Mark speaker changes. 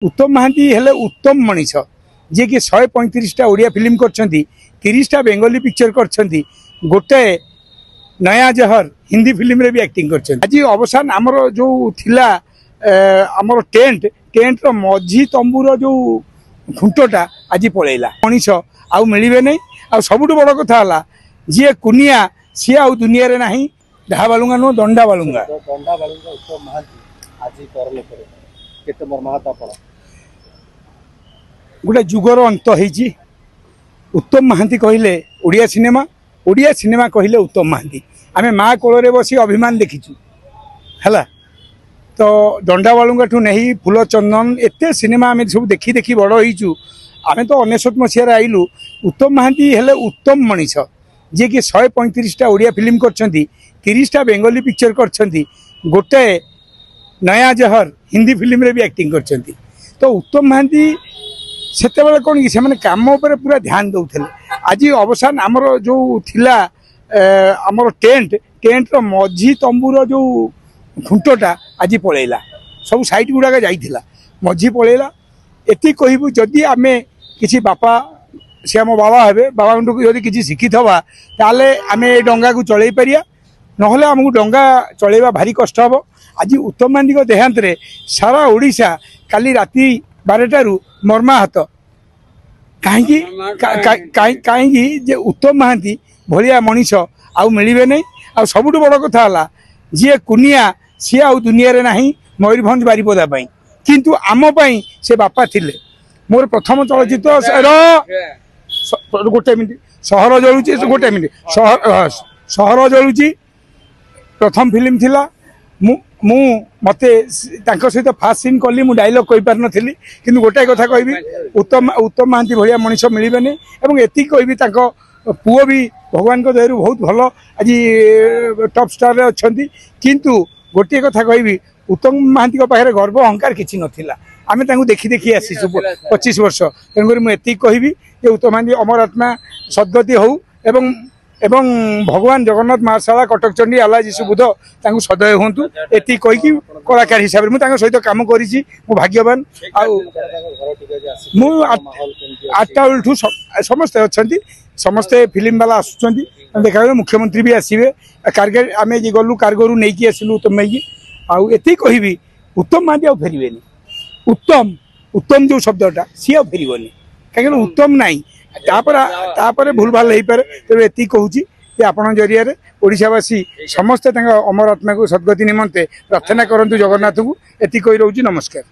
Speaker 1: उत्तम महांती हेले उत्तम मनीष जी कि 135टा ओडिया फिल्म करछंती 30टा बेंगली पिक्चर करछंती गोटे नया जहर हिंदी फिल्म रे भी एक्टिंग करछंती। आज अवसान आमर जो थिला आमर टेंट टेंट रो मझी तंबूर जो खुंटटा आज पळेला मनीष आउ मिलिबे नै। आ सबुठ बड़ कथा हला जी कुनिया सी आउ दुनिया रे नाही ढा बालुंगा नो दंडा बालुंगा
Speaker 2: उत्तम महांती आज परलोक रे केते मर्माहत आपण
Speaker 1: गोटे जुगर अंत होईची। उत्तम महांती कहले ओडिया सिनेमा कहले उत्तम महांती आमे माँ कोल बसी अभिमान देखीचु है। तो दंडा बालुंगा नहीं फूल चंदन एते सिनेमा आमे सब देखी देखी बड़ होईचु। आमे तो 19 मसीह आइलु। उत्तम महांती हेले उत्तम मनीष जी कि 135टा ओडिया फिल्म करछंती 30टा बेंगली पिक्चर करछंती गोटे नया जहर हिंदी फिल्म रे भी एक्टिंग करछंती। तो उत्तम महांती सेते बेले कोन कि से काम उपर पूरा ध्यान दउथले। आज अवसान आमर जो थिला आमर टेंट टेंट रो मझी तंबूर जो खुंटटा आज पळेला सब साइड गुडा जाइथिला मझी पळेला। एति कहबु जदि आमे किछि बापा से आम बाबा हेबे बाबा जदि किछि शिखिथबा ताले आमे डंगा को चलै परिया नहले हमकु डंगा चलैबा भारी कष्ट हबो। आज उत्तम महांती को देहांत रे सारा ओडिशा काली राती 12 रु मर्माहत कहीं जे उत्तम महांती भलिया मनीष आउ मिलिबे नै। आ सबुठ बड़ कथा हला जी कुनिया सी आउ दुनिया रे नाही मयूरभंज बारिपदा पई किंतु आम पई से बापा थिले। मोर प्रथम चलचित्र गोटे मिनिट सहर जलुची गोटे मिनिट सहर जलुची प्रथम फिल्म थिला। मु मते सहित फास्ट सीन कली मु डायलॉग कहि पार नथिली किंतु गोटे कथा कहबी उत्तम महांती भलिया मनीष मिलिबे नै। एवं एति कहबी ताको पुओ भी भगवान को दयरु बहुत भलो आज टॉप स्टार रे अछंती। किंतु गोटे कथा कहबी उत्तम महांती को पाखरे गर्व अहंकार किछि नथिला। आमे तांको देखी देखी आसीसु 25 वर्ष तेनकर मु एति कहबी जे उत्तम महांती अमर आत्मा सद्गति हो एवं एवं भगवान जगन्नाथ महाशाला कटक चंडी आलाजी सुबुध तांको सदय होंतु एति कहि कलाकार हिसाब रे मु तांको सहित काम करिछि। मु भाग्यवान आ मु 8टा उल्ठू समस्त अछंती समस्ते फिल्म वाला आसुचंती देखा मुख्यमंत्री भी आसीबे कारगर आमे जे गलु कारगरु नै कि आसिलु उत्तम भाई आ एति कहिबी उत्तम महांती आ फेरिबेनी। उत्तम उत्तम जो शब्दटा सी आ फेरिबोनी काहे उत्तम नाही तापर भूल भाल हो पारे। तेज एति कहूँ कि आपण जरिया ओडिशावासी समस्ते अमर आत्मा को सद्गति निमंते प्रार्थना करंतु जगन्नाथ को एति कहि रहउची। नमस्कार।